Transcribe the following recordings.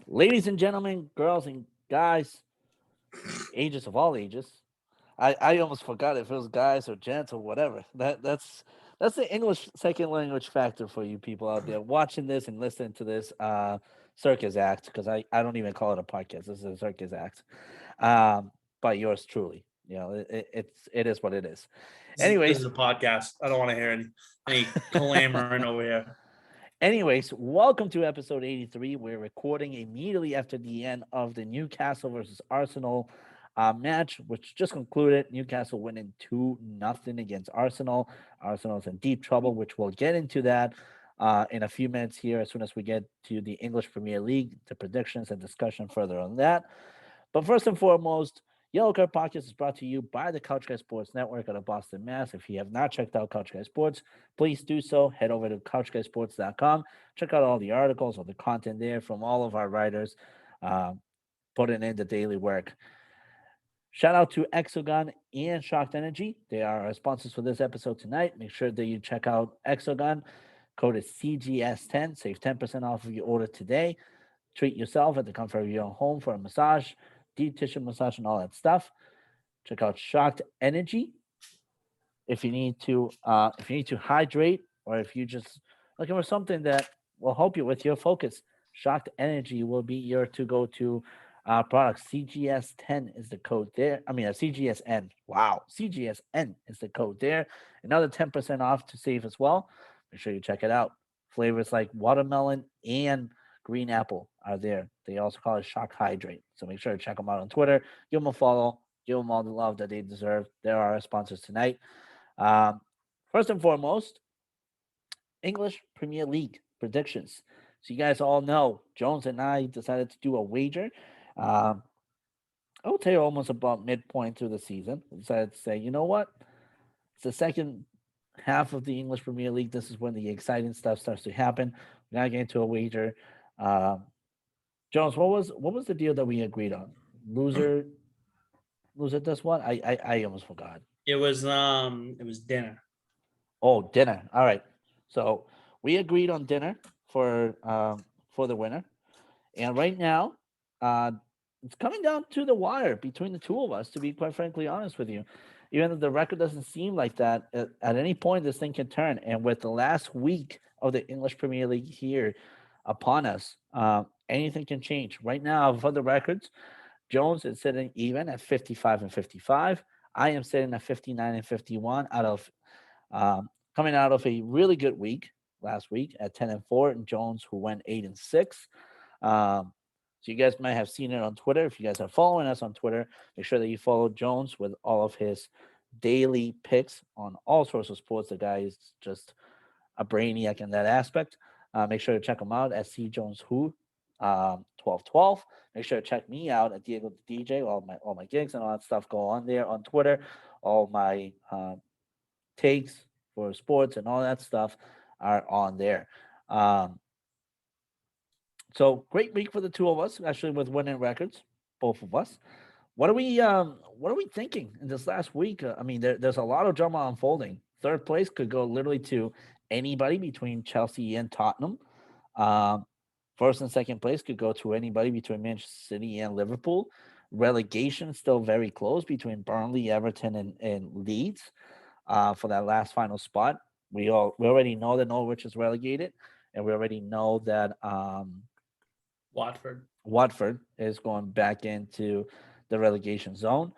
Ladies and gentlemen, girls and guys, ages of all ages. I almost forgot if it was guys or gents or whatever. That's the English second language factor for you people out there watching this and listening to this circus act because I don't even call it a podcast. This is a circus act. By yours truly. It is what it is. This is Anyways, a podcast. I don't want to hear any clamoring over here. Welcome to episode 83. We're recording immediately after the end of the Newcastle versus Arsenal match, which just concluded. Newcastle winning 2-0 against Arsenal. Arsenal's in deep trouble, which we'll get into that in a few minutes here as soon as we get to the English Premier League, the predictions and discussion further on that. But first and foremost, Yellow Card Podcast is brought to you by the Couch Guy Sports Network out of Boston, Mass. If you have not checked out Couch Guy Sports, please do so. Head over to couchguysports.com. Check out all the articles, all the content there from all of our writers putting in the daily work. Shout out to Exogun and Shocked Energy. They are our sponsors for this episode tonight. Make sure that you check out Exogun. Code is CGS10. Save 10% off of your order today. Treat yourself at the comfort of your own home for a massage, deep tissue massage, and all that stuff. Check out Shocked Energy if you need to hydrate or if you just looking for something that will help you with your focus. Shocked Energy will be your to go to product. CGS10 is the code there. CGSN. Wow, CGSN is the code there. Another 10% off to save as well. Make sure you check it out. Flavors like watermelon and green apple are there. They also call it Shock Hydrate. So make sure to check them out on Twitter. Give them a follow. Give them all the love that they deserve. They're our sponsors tonight. First and foremost, English Premier League predictions. So you guys all know, Jones and I decided to do a wager. I would say almost about midpoint through the season. We decided to say, you know what? It's the second half of the English Premier League. This is when the exciting stuff starts to happen. We're not getting to a wager. Jones, what was the deal that we agreed on? Loser does what? I almost forgot. It was dinner. Oh, dinner. All right. So we agreed on dinner for the winner, and right now, uh, it's coming down to the wire between the two of us. To be quite frankly honest with you, even though the record doesn't seem like that, at any point this thing can turn. And with the last week of the English Premier League here upon us, anything can change. Right now, for the records, Jones is sitting even at 55 and 55. I am sitting at 59 and 51 out of coming out of a really good week last week at 10 and 4, and Jones who went 8 and 6. So you guys might have seen it on Twitter. If you guys are following us on Twitter, make sure that you follow Jones with all of his daily picks on all sorts of sports. The guy is just a brainiac in that aspect. Make sure to check him out at C Jones Who 1212. Make sure to check me out at Diego the DJ. All my gigs and all that stuff go on there on Twitter. All my takes for sports and all that stuff are on there. So great week for the two of us, actually with winning records, both of us. What are we thinking in this last week? There's a lot of drama unfolding. Third place could go literally to anybody between Chelsea and Tottenham. Um, First and second place could go to anybody between Manchester City and Liverpool. Relegation still very close between Burnley, Everton, and Leeds for that last final spot. We already know that Norwich is relegated, and we already know that Watford. Watford is going back into the relegation zone,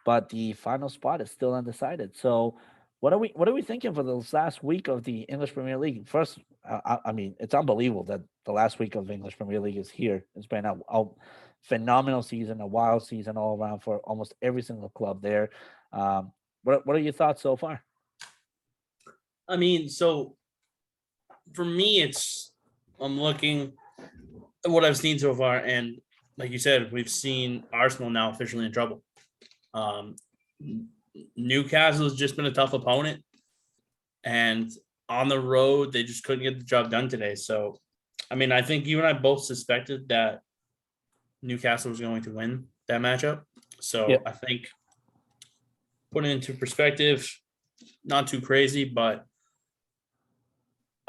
but the final spot is still undecided. So, what are we thinking for this last week of the English Premier League? First, it's unbelievable that the last week of English Premier League is here. It's been a phenomenal season, a wild season all around for almost every single club there. What are your thoughts so far? So for me, I'm looking at what I've seen so far, and like you said, we've seen Arsenal now officially in trouble. Um, Newcastle has just been a tough opponent, and on the road they just couldn't get the job done today. So, I think you and I both suspected that Newcastle was going to win that matchup. Yeah. So I think putting it into perspective, not too crazy, but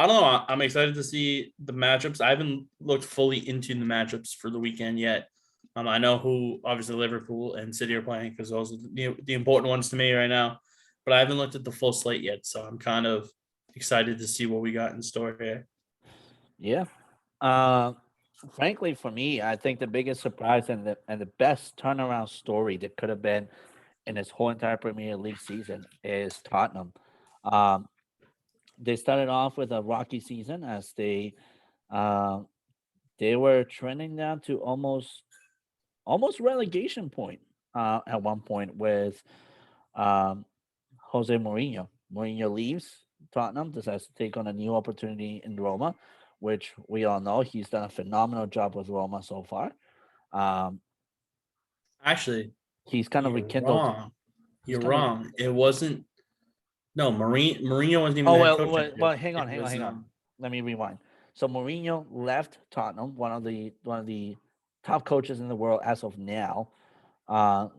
I don't know. I'm excited to see the matchups. I haven't looked fully into the matchups for the weekend yet. I know who obviously Liverpool and City are playing because those are the important ones to me right now. But I haven't looked at the full slate yet, so I'm kind of excited to see what we got in store here. Yeah. Uh, Frankly, for me, I think the biggest surprise and the best turnaround story that could have been in this whole entire Premier League season is Tottenham. Um, they started off with a rocky season as uh, they were trending down to almost relegation point at one point with um, Jose Mourinho. Mourinho leaves Tottenham, decides to take on a new opportunity in Roma, which we all know he's done a phenomenal job with Roma so far. Um, Actually, he's kind of you're rekindled. wrong. He's You're kind of wrong. It wasn't. No, Mourinho wasn't even oh the head well, coach well, that year. well hang on, It hang on, was hang on. Let me rewind. So Mourinho left Tottenham, one of the top coaches in the world as of now,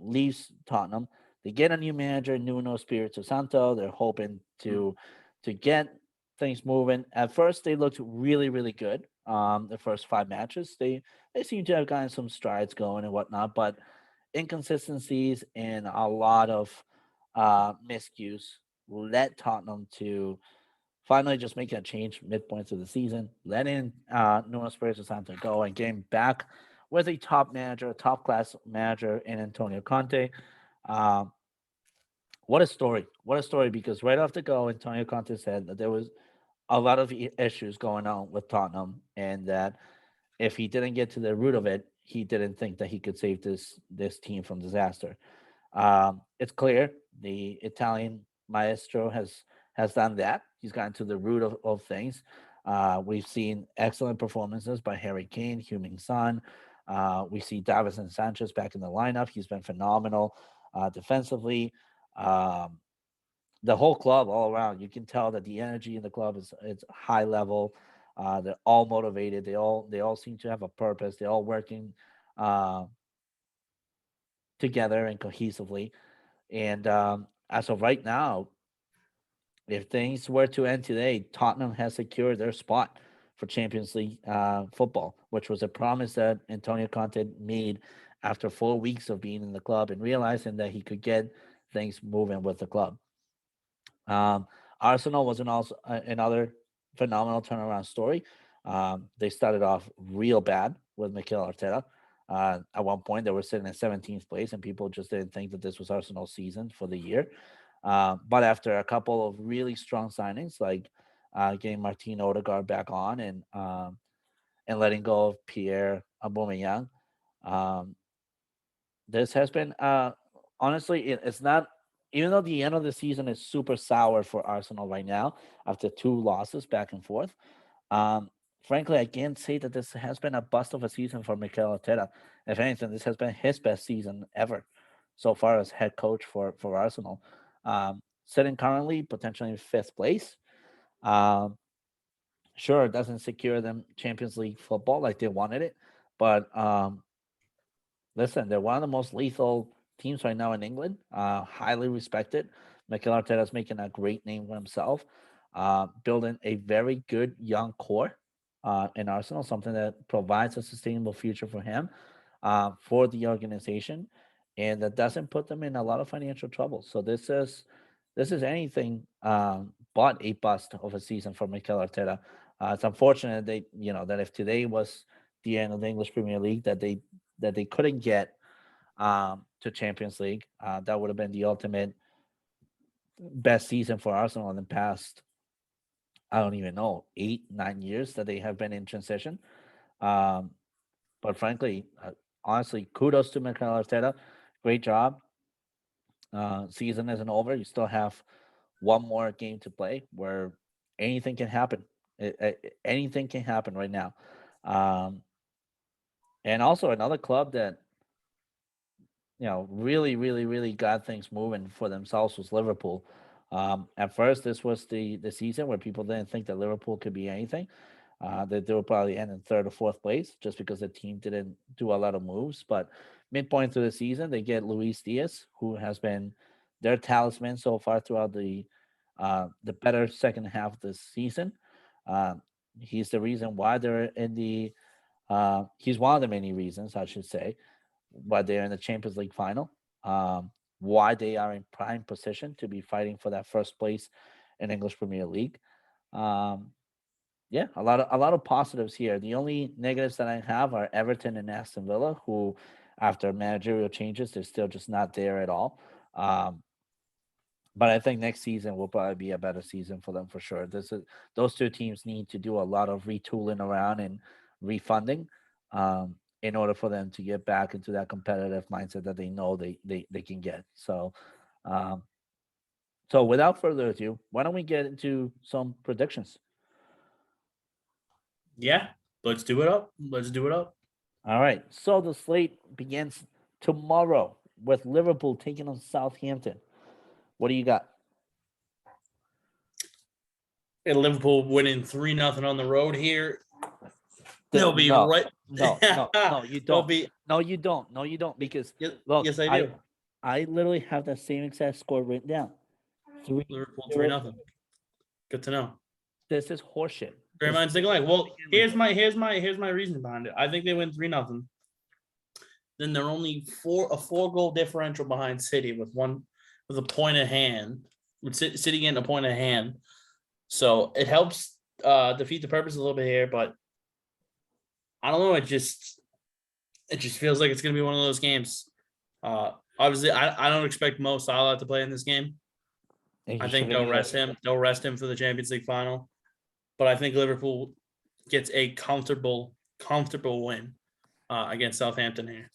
leaves Tottenham. They get a new manager, Nuno Espirito Santo. They're hoping to get things moving. At first, they looked really, really good. The first 5 matches, they seem to have gotten some strides going and whatnot, but inconsistencies and a lot of miscues led Tottenham to finally just making a change midpoint through the season, letting Nuno Espirito Santo go and getting back with a top manager, a top class manager in Antonio Conte. Um, what a story! What a story! Because right off the go, Antonio Conte said that there was a lot of issues going on with Tottenham, and that if he didn't get to the root of it, he didn't think that he could save this team from disaster. It's clear the Italian maestro has done that. He's gotten to the root of things. We've seen excellent performances by Harry Kane, Heung-min Son. We see Davison Sanchez back in the lineup. He's been phenomenal defensively. Um, the whole club all around, you can tell that the energy in the club is it's high level. They're all motivated. They all seem to have a purpose. They're all working uh, together and cohesively. And as of right now, if things were to end today, Tottenham has secured their spot for Champions League football, which was a promise that Antonio Conte made after 4 weeks of being in the club and realizing that he could get things moving with the club. Um, Arsenal was another phenomenal turnaround story. They started off real bad with Mikel Arteta. At one point, they were sitting in 17th place, and people just didn't think that this was Arsenal's season for the year. But after a couple of really strong signings, like getting Martin Odegaard back on and letting go of Pierre Aubameyang, um, this has been honestly it's not, even though the end of the season is super sour for Arsenal right now after 2 losses back and forth. Um, Frankly, I can't say that this has been a bust of a season for Mikel Arteta. If anything, this has been his best season ever so far as head coach for Arsenal. Sitting currently potentially in 5th place. Um, sure, it doesn't secure them Champions League football like they wanted it, but listen, they're one of the most lethal teams right now in England. Highly respected. Mikel Arteta is making a great name for himself. Building a very good young core in Arsenal, something that provides a sustainable future for him, for the organization, and that doesn't put them in a lot of financial trouble. So this is anything but a bust of a season for Mikel Arteta. It's unfortunate that if today was the end of the English Premier League, that they couldn't get to Champions League. That would have been the ultimate best season for Arsenal in the past, I don't even know, 8, 9 years that they have been in transition. Um, but frankly, honestly, kudos to Mikel Arteta. Great job. Season isn't over. You still have one more game to play where anything can happen. Anything can happen right now. Um, and also another club that really, really, really got things moving for themselves was Liverpool. At first, this was the season where people didn't think that Liverpool could be anything. That they would probably end in 3rd or 4th place just because the team didn't do a lot of moves. But midpoint through the season, they get Luis Diaz, who has been their talisman so far throughout the better second half of the season. Um, he's the reason why they're in the. He's one of the many reasons, I should say, why they're in the Champions League final. Why they are in prime position to be fighting for that first place in English Premier League. Um, yeah, a lot of positives here. The only negatives that I have are Everton and Aston Villa, who, after managerial changes, they're still just not there at all. Um, but I think next season will probably be a better season for them for sure. Those two teams need to do a lot of retooling around and refunding in order for them to get back into that competitive mindset that they know they can get. Um, so without further ado, why don't we get into some predictions? Yeah, let's do it up. Let's do it up. All right. So the slate begins tomorrow with Liverpool taking on Southampton. What do you got? And Liverpool winning 3-0 on the road here. They'll be No, right. no, you They'll don't. be. No, you don't. No, you don't. Because Yes, look, yes, I do. I literally have that same exact score written down. Liverpool 3-0. 3-0. Good to know. This is horseshit. Great This minds think is alike. Well, begin with here's my reason behind it. I think they win 3-0. Then they're only a 4 goal differential behind City with a point of hand. With City getting a point of hand. So it helps defeat the purpose a little bit here, but I don't know. It just feels like it's gonna be one of those games. Obviously, I don't expect Mo Salah to play in this game. and I he think shouldn't they'll either. rest him. They'll rest him for the Champions League final. But I think Liverpool gets a comfortable win against Southampton here.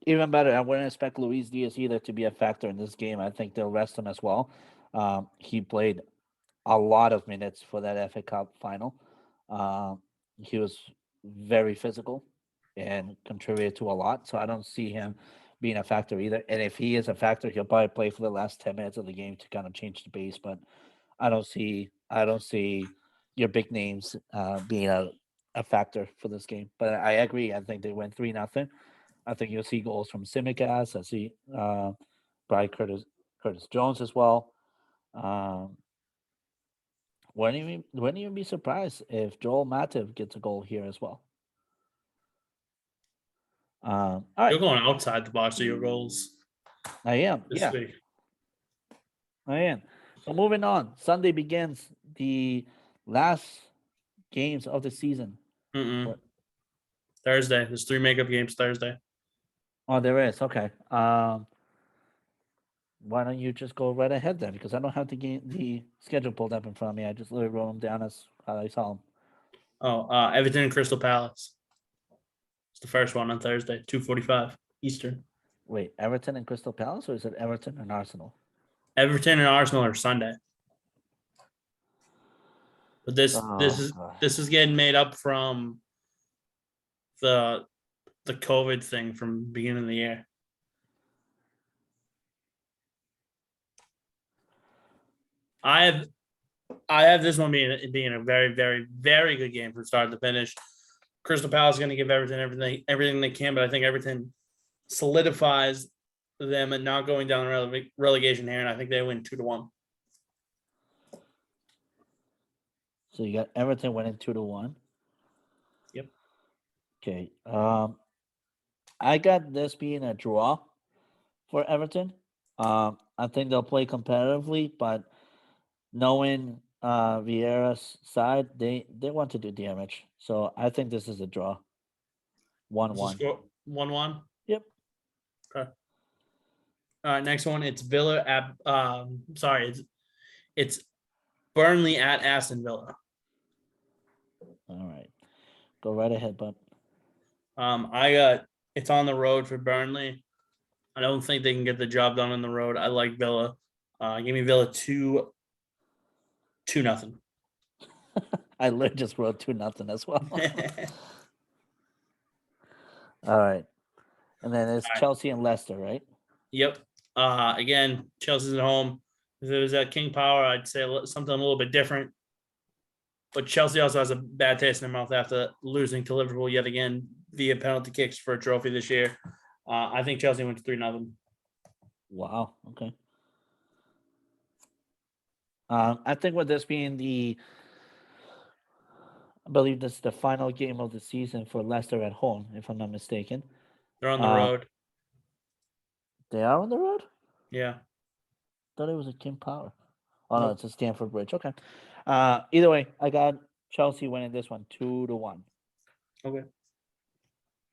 Even better, I wouldn't expect Luis Diaz either to be a factor in this game. I think they'll rest him as well. He played a lot of minutes for that FA Cup final. He was very physical and contributed to a lot. So I don't see him being a factor either. And if he is a factor, he'll probably play for the last 10 minutes of the game to kind of change the pace. But I don't see your big names being a factor for this game. But I agree. I think they win 3-0. I think you'll see goals from Simicast. I see Brian Curtis Jones as well. Um, wouldn't even be surprised if Joel Matip gets a goal here as well. All You're right, going outside the box of your goals I am. this Yeah, week. I am. So moving on. Sunday begins the last games of the season. Mm-mm. Thursday. There's 3 makeup games Thursday. Oh, there is. Okay. Why don't you just go right ahead then? Because I don't have the schedule pulled up in front of me. I just literally wrote them down as how I saw them. Oh, Everton and Crystal Palace. It's the first one on Thursday, 2:45 Eastern. Wait, Everton and Crystal Palace, or is it Everton and Arsenal? Everton and Arsenal are Sunday. But this Oh, this is God. this is getting made up from the COVID thing from the beginning of the year. I have this one being a very, very, very good game from start to finish. Crystal Palace is going to give Everton everything they can, but I think Everton solidifies them and not going down relegation here, and I think they win 2-1. So you got Everton winning 2-1. Yep. Okay. I got this being a draw for Everton. I think they'll play competitively, but knowing Vieira's side, they want to do damage. So I think this is a draw. This is 1-1. score 1-1. Yep. Okay. All right, next one. It's Villa at it's Burnley at Aston Villa. All right. Go right ahead, bud. It's on the road for Burnley. I don't think they can get the job done on the road. I like Villa. Give me Villa 2-0. I literally just wrote 2-0 as well. All right. And then it's Chelsea and Leicester, right? Yep. Again, Chelsea's at home. If it was at King Power, I'd say something a little bit different. But Chelsea also has a bad taste in their mouth after losing to Liverpool yet again via penalty kicks for a trophy this year. I think Chelsea went to 3-0. Wow. Okay. I think with this being I believe this is the final game of the season for Leicester at home, if I'm not mistaken. They're on the Uh, road. they are on the road? Yeah. Thought it was at King Power. Oh no, Nope. it's a Stamford Bridge. Okay. Either way, I got Chelsea winning this one 2-1. Okay.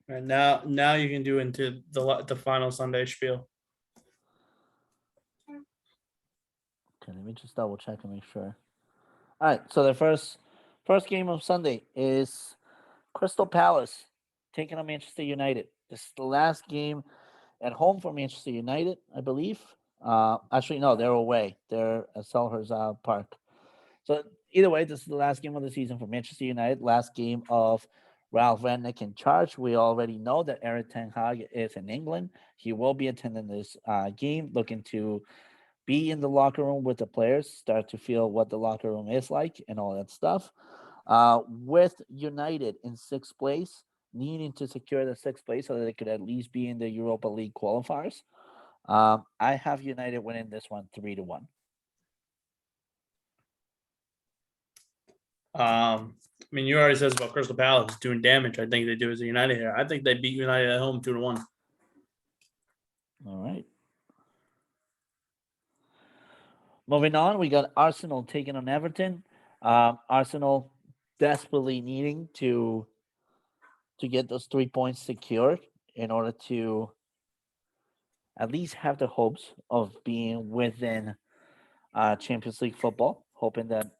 All right, now you can do into the final Sunday spiel. Okay, let me just double check and make sure. All right, so the first game of Sunday is Crystal Palace taking on Manchester United. This is the last game at home for Manchester United, I believe. Actually, no, they're away. They're at Selhurst Park. So either way, this is the last game of the season for Manchester United. Last game of Ralph Rangnick in charge. We already know that Eric Ten Hag is in England. He will be attending this game, looking to be in the locker room with the players, start to feel what the locker room is like, and all that stuff. With United in sixth place, needing to secure the sixth place so that they could at least be in the Europa League qualifiers. I have United winning this one 3-1. I mean, you already says about Crystal Palace doing damage. I think they do as a United here. I think they beat United at home 2-1. All right. Moving on, we got Arsenal taking on Everton. Arsenal desperately needing to get those 3 points secured in order to at least have the hopes of being within Champions League football, hoping that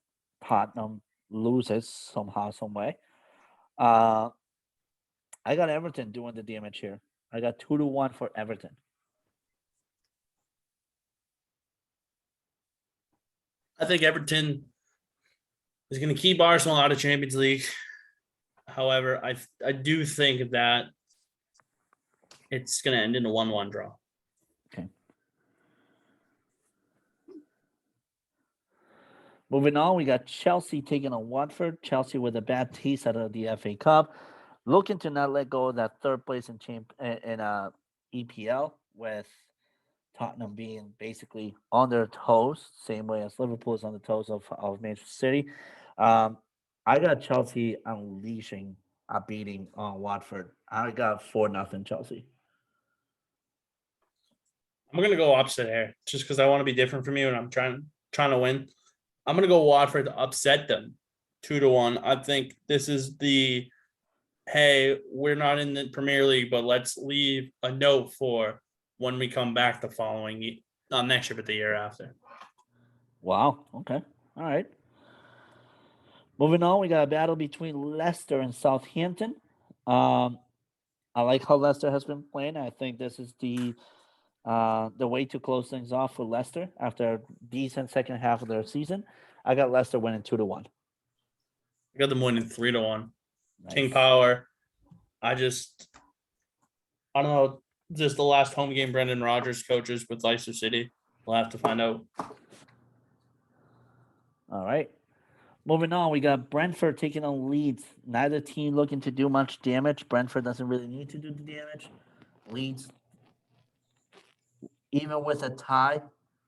Tottenham loses somehow, some way. Uh, I got Everton doing the damage here. I got 2-1 for Everton. I think Everton is going to keep Arsenal out of Champions League. However, I do think that it's going to end in a 1-1 draw. Okay. Moving on, we got Chelsea taking on Watford. Chelsea with a bad taste out of the FA Cup, looking to not let go of that third place in EPL, with Tottenham being basically on their toes, same way as Liverpool is on the toes of Manchester City. Um, I got Chelsea unleashing a beating on Watford. I got 4-0 Chelsea. I'm going to go opposite here just because I want to be different from you and I'm trying to win. I'm going to go Watford to upset them 2-1. I think this is the hey, we're not in the Premier League, but let's leave a note for when we come back the following, not next year, but the year after. Wow. Okay. All right. Moving on, we got a battle between Leicester and Southampton. Um, I like how Leicester has been playing. I think this is the way to close things off for Leicester after a decent second half of their season. I got Leicester winning 2-1. I got them winning 3-1. Nice. King Power. I don't know. Just the last home game Brendan Rodgers coaches with Leicester City. We'll have to find out. All right. Moving on, we got Brentford taking on Leeds. Neither team looking to do much damage. Brentford doesn't really need to do the damage. Leeds, even with a tie,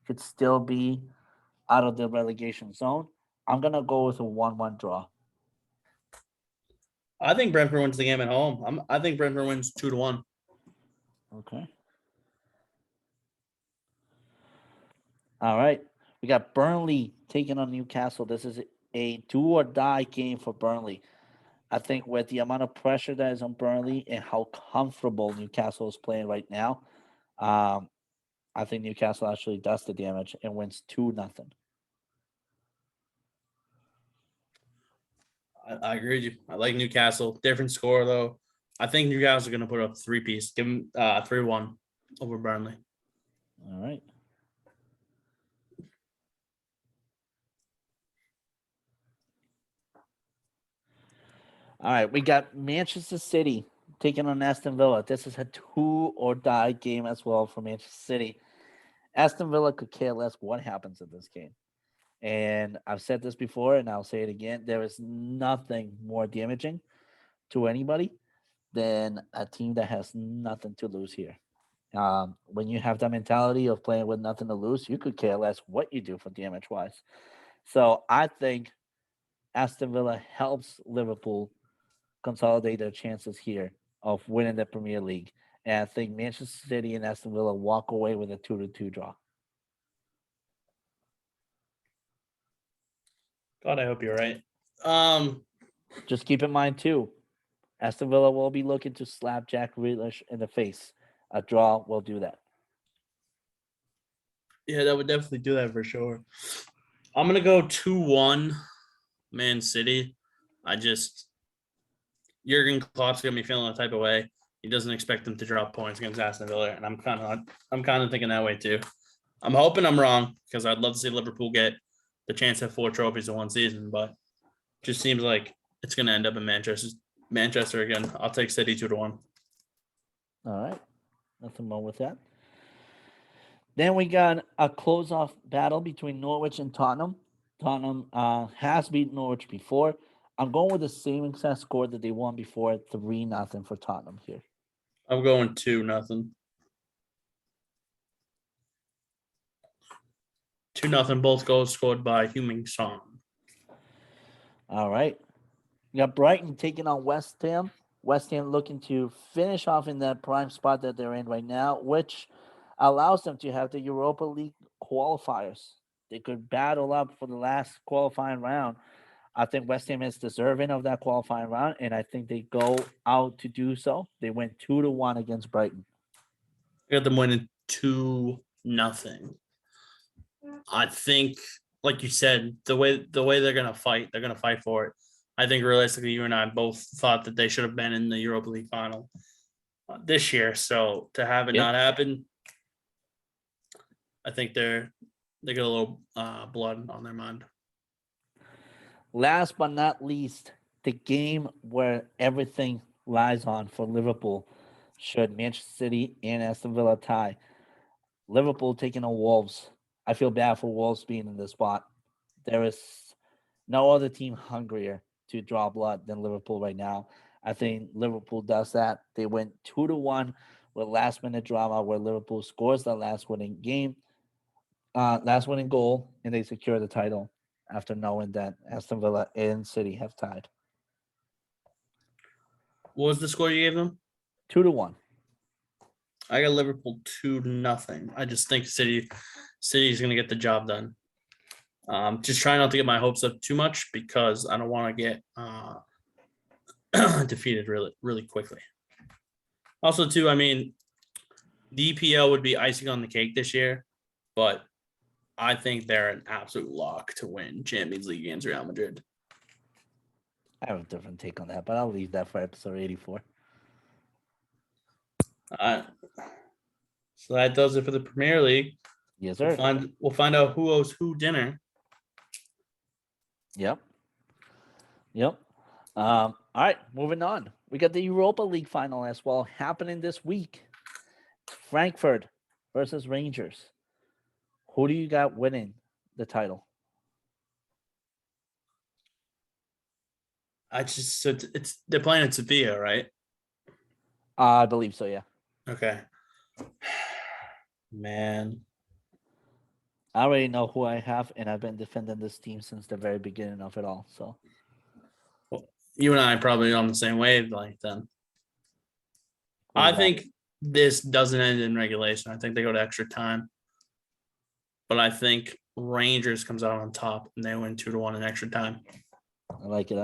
could still be out of the relegation zone. I'm gonna go with a 1-1 draw. I think Brentford wins the game at home. I think Brentford wins 2-1. Okay. All right. We got Burnley taking on Newcastle. This is a do or die game for Burnley. I think with the amount of pressure that is on Burnley and how comfortable Newcastle is playing right now, I think Newcastle actually does the damage and wins 2-0. I agree with you. I like Newcastle. Different score though. I think Newcastle are going to put up 3-piece. Give them 3-1 over Burnley. All right. All right. We got Manchester City taking on Aston Villa. This is a do or die game as well for Manchester City. Aston Villa could care less what happens in this game. And I've said this before and I'll say it again. There is nothing more damaging to anybody than a team that has nothing to lose here. When you have that mentality of playing with nothing to lose, you could care less what you do for damage wise. So I think Aston Villa helps Liverpool consolidate their chances here of winning the Premier League. And I think Manchester City and Aston Villa walk away with a 2-2 draw. God, I hope you're right. Just keep in mind, too, Aston Villa will be looking to slap Jack Grealish in the face. A draw will do that. Yeah, that would definitely do that for sure. I'm gonna go 2-1 Man City. Jurgen Klopp's gonna be feeling a type of way. He doesn't expect them to drop points against Aston Villa, and I'm kind of thinking that way too. I'm hoping I'm wrong because I'd love to see Liverpool get the chance to have 4 trophies in one season, but it just seems like it's gonna end up in Manchester again. I'll take City 2-1. All right. Nothing wrong with that. Then we got a close-off battle between Norwich and Tottenham. Tottenham has beaten Norwich before. I'm going with the same exact score that they won before, 3-0 for Tottenham here. I'm going 2-0. 2-0. Both goals scored by Heung-min Son. All right. We got Brighton taking on West Ham. West Ham looking to finish off in that prime spot that they're in right now, which allows them to have the Europa League qualifiers. They could battle up for the last qualifying round. I think West Ham is deserving of that qualifying round, and I think they go out to do so. They went 2-1 against Brighton. I got them winning 2-0. I think, like you said, the way they're gonna fight for it. I think realistically, you and I both thought that they should have been in the Europa League final this year. So to have it not happen, I think they get a little blood on their mind. Last but not least, the game where everything lies on for Liverpool should Manchester City and Aston Villa tie. Liverpool taking on Wolves. I feel bad for Wolves being in this spot. There is no other team hungrier to draw blood than Liverpool right now. I think Liverpool does that. They went 2-1 with last minute drama where Liverpool scores the last winning goal, and they secure the title after knowing that Aston Villa and City have tied. What was the score you gave them? 2-1. I got Liverpool 2-0. I just think City's going to get the job done. Just trying not to get my hopes up too much because I don't want to get defeated really, really quickly. Also, too, I mean, the EPL would be icing on the cake this year, but I think they're an absolute lock to win Champions League against Real Madrid. I have a different take on that, but I'll leave that for episode 84. So that does it for the Premier League. Yes, sir. We'll find out who owes who dinner. Yep. All right, moving on. We got the Europa League final as well happening this week. Frankfurt versus Rangers. Who do you got winning the title? They're playing in Sevilla, right? I believe so, yeah. Okay. Man. I already know who I have, and I've been defending this team since the very beginning of it all. So you and I are probably on the same wavelength then. I think this doesn't end in regulation. I think they go to extra time. But I think Rangers comes out on top and they win 2-1 in extra time. I like it.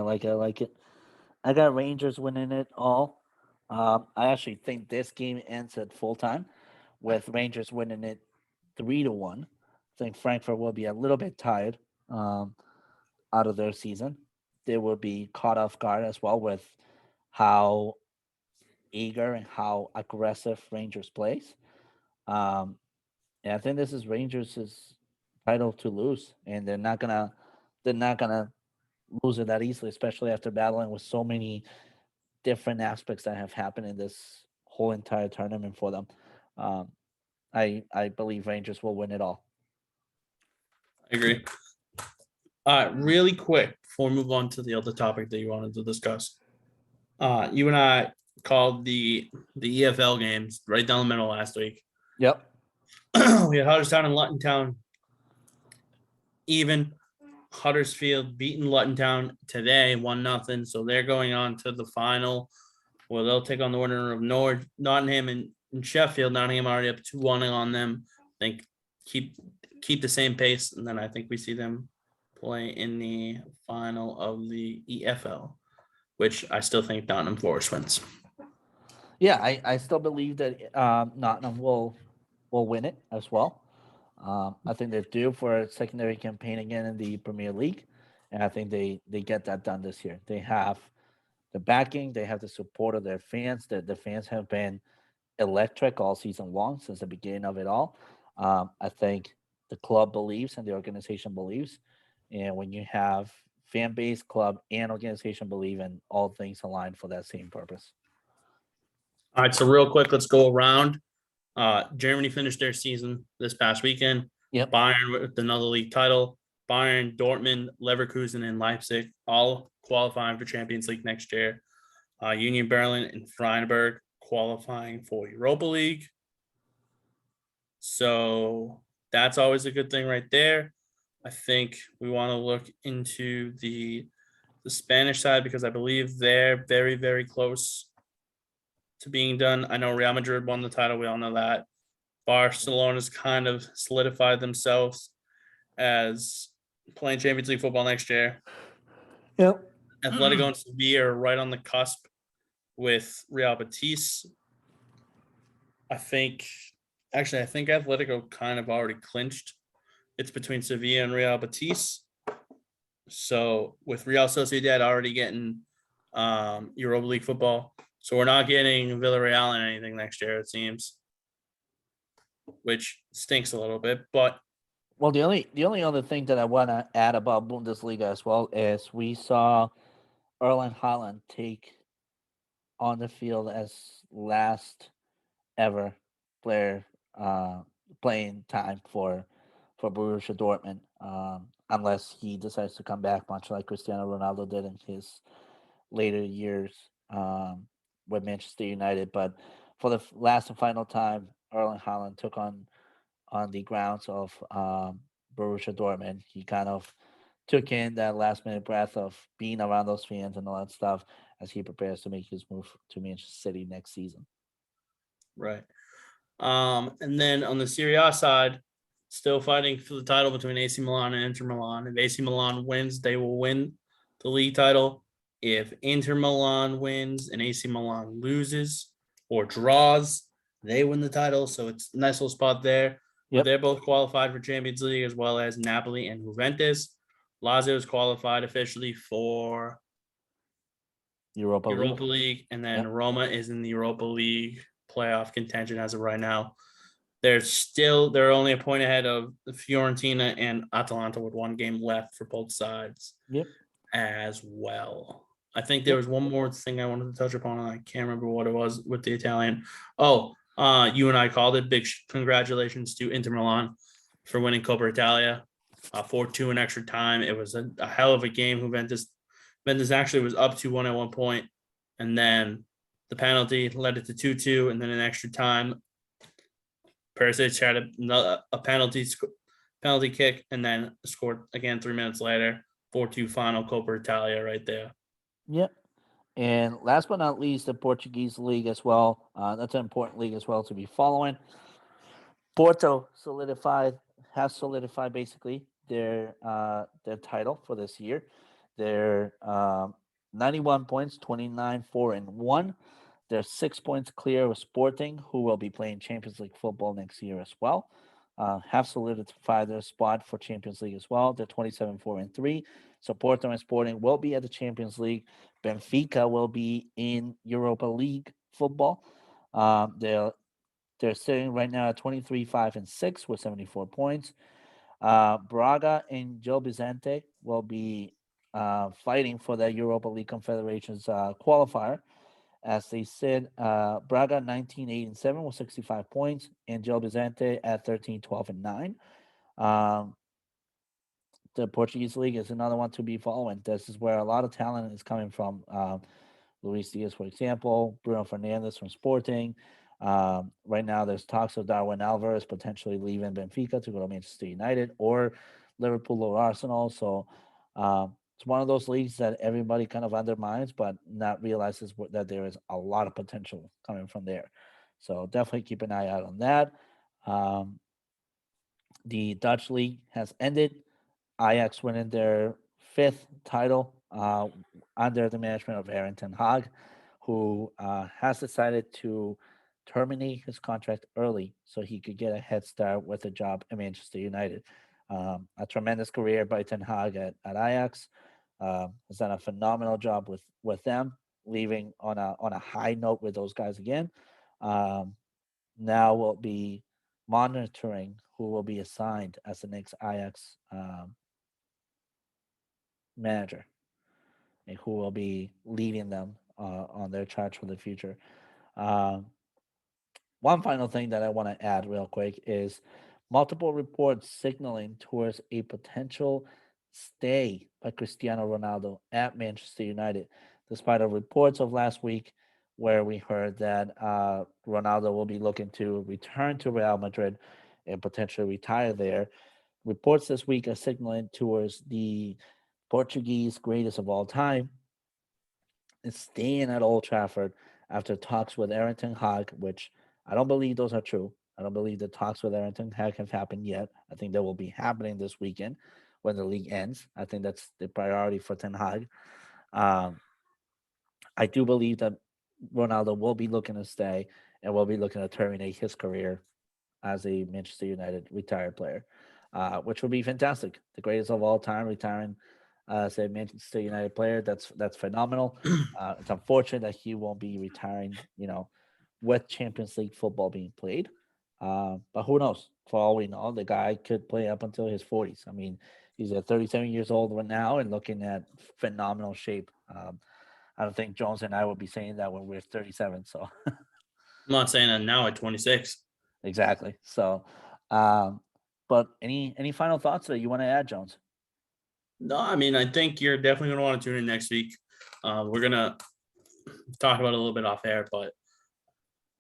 I got Rangers winning it all. I actually think this game ends at full time with Rangers winning it 3-1. I think Frankfurt will be a little bit tired out of their season. They will be caught off guard as well with how eager and how aggressive Rangers plays. And I think this is Rangers' title to lose, and they're not gonna lose it that easily, especially after battling with so many different aspects that have happened in this whole entire tournament for them. I believe Rangers will win it all. I agree. Really quick before we move on to the other topic that you wanted to discuss. You and I called the EFL games right down the middle last week. Yep. We had Huddersfield and Luton Town even. Huddersfield beating Luton Town today, 1-0. So they're going on to the final where they'll take on the winner of Nottingham and Sheffield. Nottingham already up 2-1 on them. I think keep the same pace, and then I think we see them play in the final of the EFL, which I still think Nottingham Forest wins. Yeah, I still believe that Nottingham will win it as well. I think they're due for a secondary campaign again in the Premier League, and I think they get that done this year. They have the backing, they have the support of their fans. The fans have been electric all season long since the beginning of it all. I think the club believes and the organization believes, and when you have fan base, club, and organization believe in all things aligned for that same purpose. All right, so real quick, let's go around. Germany finished their season this past weekend. Yep. Bayern with another league title. Bayern, Dortmund, Leverkusen, and Leipzig all qualifying for Champions League next year. Union Berlin and Freiburg qualifying for Europa League. So that's always a good thing right there. I think we want to look into the Spanish side because I believe they're very, very close to being done. I know Real Madrid won the title. We all know that. Barcelona's kind of solidified themselves as playing Champions League football next year. Yep. Atletico and Sevilla are right on the cusp with Real Betis. I think Atletico kind of already clinched. It's between Sevilla and Real Betis. So with Real Sociedad already getting Europa League football, so we're not getting Villarreal in anything next year, it seems, which stinks a little bit. But well, the only other thing that I want to add about Bundesliga as well is we saw Erling Haaland take on the field as last ever player playing time for Borussia Dortmund, unless he decides to come back, much like Cristiano Ronaldo did in his later years with Manchester United. But for the last and final time, Erling Haaland took on the grounds of Borussia Dortmund. He kind of took in that last minute breath of being around those fans and all that stuff as he prepares to make his move to Manchester City next season. Right. And then on the Serie A side, still fighting for the title between AC Milan and Inter Milan. If AC Milan wins, they will win the league title. If Inter Milan wins and AC Milan loses or draws, they win the title. So it's a nice little spot there. Yep. They're both qualified for Champions League as well as Napoli and Juventus. Lazio is qualified officially for Europa League. And then Roma is in the Europa League playoff contention as of right now. They're only a point ahead of the Fiorentina and Atalanta with one game left for both sides. Yep. As well. I think there was one more thing I wanted to touch upon. I can't remember what it was with the Italian. You and I called it. Big congratulations to Inter Milan for winning Coppa Italia 4-2 in extra time. It was a hell of a game. Juventus actually was up 2-1 at one point, and then the penalty led it to 2-2, and then in extra time, Perisic had a penalty kick, and then scored again 3 minutes later. 4-2 final Coppa Italia right there. Yep. And last but not least, the Portuguese league as well. That's an important league as well to be following. Porto has solidified basically their title for this year. They're 91 points, 29, 4-1. They're 6 points clear of Sporting, who will be playing Champions League football next year as well. Have solidified their spot for Champions League as well. They're 27, 4-3. So Porto and Sporting will be at the Champions League. Benfica will be in Europa League football. They're sitting right now at 23, 5-6 with 74 points. Braga and Gil Vicente will be fighting for the Europa League Confederations qualifier. As they sit, Braga 19, 8-7 with 65 points, and Gil Vicente at 13, 12-9. The Portuguese league is another one to be following. This is where a lot of talent is coming from. Luis Diaz, for example, Bruno Fernandes from Sporting. Right now, there's talks of Darwin Alvarez potentially leaving Benfica to go to Manchester United, or Liverpool or Arsenal. So it's one of those leagues that everybody kind of undermines, but not realizes that there is a lot of potential coming from there. So definitely keep an eye out on that. Um, the Dutch league has ended. Ajax winning their fifth title under the management of Aaron Ten Hag, who has decided to terminate his contract early so he could get a head start with a job at Manchester United. A tremendous career by Ten Hag at Ajax. Has done a phenomenal job with them, leaving on a high note with those guys again. Um, Now we'll be monitoring who will be assigned as the next Ajax manager and who will be leading them on their charge for the future. Um, One final thing that I want to add real quick is multiple reports signaling towards a potential stay by Cristiano Ronaldo at Manchester United, despite of reports of last week where we heard that Ronaldo will be looking to return to Real Madrid and potentially retire there. Reports this week are signaling towards the Portuguese greatest of all time is staying at Old Trafford after talks with Aaron Ten Hag, which I don't believe those are true. I don't believe the talks with Aaron Ten Hag have happened yet. I think they will be happening this weekend when the league ends. I think that's the priority for Ten Hag. Um, I do believe that Ronaldo will be looking to stay and will be looking to terminate his career as a Manchester United retired player, which would be fantastic. The greatest of all time retiring as a Manchester United player. That's phenomenal. It's unfortunate that he won't be retiring, with Champions League football being played. But who knows? For all we know, the guy could play up until his 40s. I mean, he's at 37 years old right now and looking at phenomenal shape. I don't think Jones and I will be saying that when we're 37. So I'm not saying that now at 26. exactly. So, um, but any final thoughts that you want to add, Jones? No, I mean, I think you're definitely going to want to tune in next week. We're going to talk about it a little bit off air, but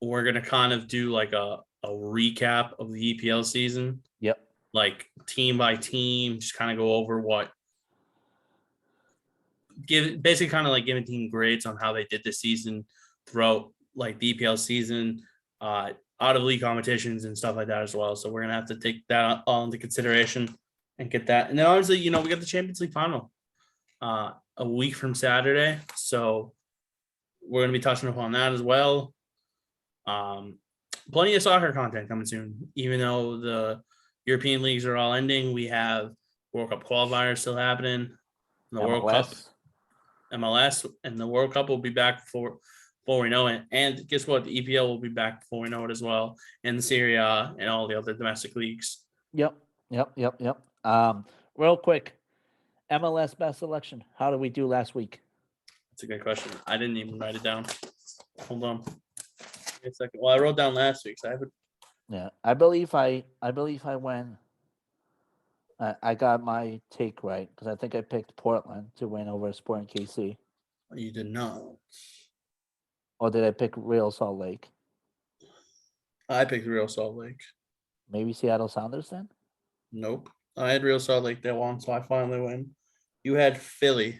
we're going to kind of do like a recap of the EPL season, Yep. like team by team, just kind of go over basically kind of like giving team grades on how they did this season throughout like the EPL season, out of league competitions and stuff like that as well. So we're going to have to take that all into consideration and get that. And then obviously, we got the Champions League final a week from Saturday. So we're going to be touching upon that as well. Plenty of soccer content coming soon. Even though the European leagues are all ending, we have World Cup qualifiers still happening. The World Cup, MLS, and the World Cup will be back before we know it. And guess what? The EPL will be back before we know it as well, and the Serie A and all the other domestic leagues. Yep. Real quick, MLS Best Selection. How did we do last week? That's a good question. I didn't even write it down. Hold on. Give me a second. Well, I wrote down last week's. Yeah, I believe I went. I got my take right because I think I picked Portland to win over Sporting KC. You did not. Or did I pick Real Salt Lake? I picked Real Salt Lake. Maybe Seattle Sounders then? Nope. I had Real Salt Lake that one, so I finally win. You had Philly.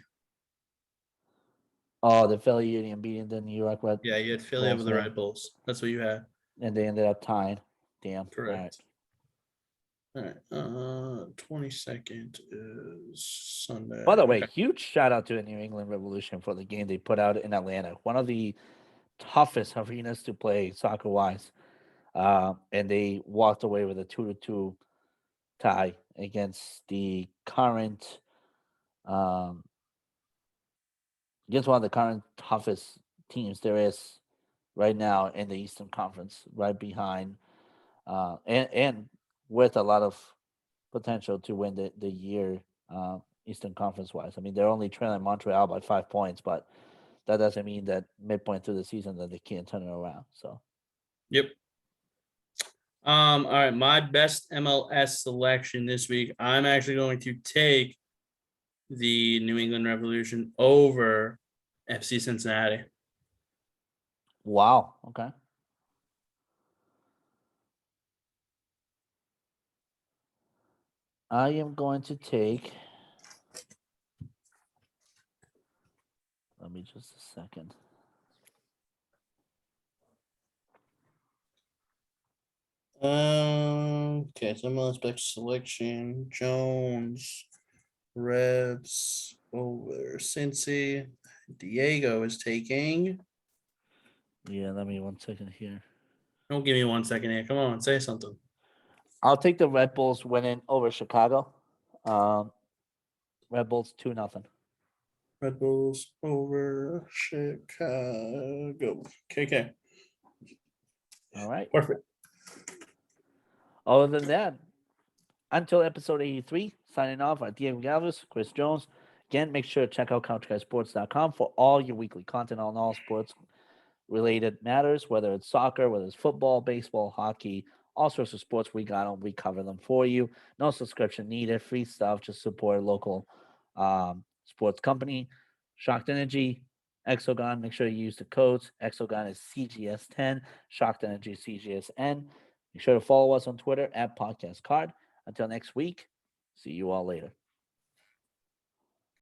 Oh, the Philly Union beating the New York Red. Yeah, you had Philly over the Red Bulls. That's what you had. And they ended up tying. Damn. Correct. All right. 22nd is Sunday. By the way, huge shout out to the New England Revolution for the game they put out in Atlanta. One of the toughest arenas to play soccer wise. And they walked away with a 2-2 tie against the current against one of the current toughest teams there is right now in the Eastern Conference, right behind and with a lot of potential to win the year Eastern Conference wise. I mean, they're only trailing Montreal by 5 points, but that doesn't mean that midpoint through the season that they can't turn it around. So, yep. All right, my best MLS selection this week. I'm actually going to take the New England Revolution over FC Cincinnati. wow. Okay. I am going to take. Let me just a second. Okay, so Mls Best Selection, Jones, Reds over Cincy. Diego is taking. Yeah, let me 1 second here. Don't give me 1 second here. Come on, say something. I'll take the Red Bulls winning over Chicago. Red Bulls 2-0. Red Bulls over Chicago. KK. All right. Perfect. Other than that, until episode 83, signing off, Diego Galvez, Chris Jones. Again, make sure to check out CouchGuySports.com for all your weekly content on all sports related matters, whether it's soccer, whether it's football, baseball, hockey, all sorts of sports we got them. We cover them for you. No subscription needed. Free stuff. Just support a local sports company. Shocked Energy, Exogon. Make sure you use the codes. Exogon is CGS10. Shocked Energy CGSN. Make sure to follow us on Twitter at Podcast Card. Until next week, see you all later.